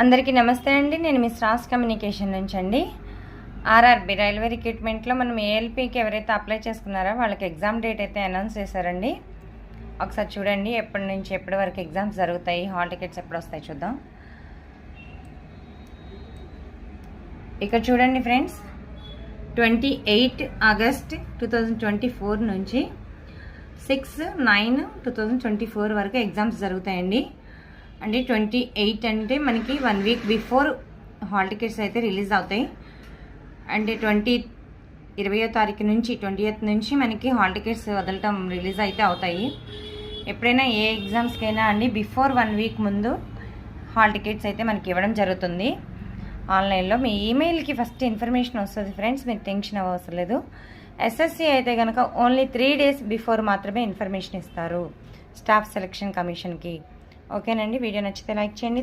అందరికీ నమస్తే అండి. నేను మీ స్ట్రాస్ కమ్యూనికేషన్ నుంచి అండి. ఆర్ఆర్బి రైల్వే రిక్రూట్మెంట్లో మనం ఏఎల్పీకి ఎవరైతే అప్లై చేసుకున్నారో వాళ్ళకి ఎగ్జామ్ డేట్ అయితే అనౌన్స్ చేశారండి. ఒకసారి చూడండి ఎప్పటి నుంచి ఎప్పటి వరకు ఎగ్జామ్స్ జరుగుతాయి, హాల్ టికెట్స్ ఎప్పుడు వస్తాయి చూద్దాం. ఇక్కడ చూడండి ఫ్రెండ్స్, 28 ఆగస్ట్ 2024 నుంచి 6/9/2024 వరకు ఎగ్జామ్స్ జరుగుతాయండి. అంటే 28 అంటే మనకి 1 వీక్ బిఫోర్ హాల్ టికెట్స్ అయితే రిలీజ్ అవుతాయి. అంటే 20వ తారీఖు నుంచి 20th నుంచి మనకి హాల్ టికెట్స్ వదలటం రిలీజ్ అయితే అవుతాయి. ఎప్పుడైనా ఏ ఎగ్జామ్స్కైనా అండి బిఫోర్ 1 వీక్ ముందు హాల్ టికెట్స్ అయితే మనకి ఇవ్వడం జరుగుతుంది ఆన్లైన్లో. మీ ఈమెయిల్కి ఫస్ట్ ఇన్ఫర్మేషన్ వస్తుంది ఫ్రెండ్స్, మీరు టెన్షన్ అవ్వవసరం లేదు. ఎస్ఎస్సి అయితే కనుక ఓన్లీ 3 days బిఫోర్ మాత్రమే ఇన్ఫర్మేషన్ ఇస్తారు స్టాఫ్ సెలక్షన్ కమిషన్కి. ఓకేనండి, వీడియో నచ్చితే లైక్ చేయండి.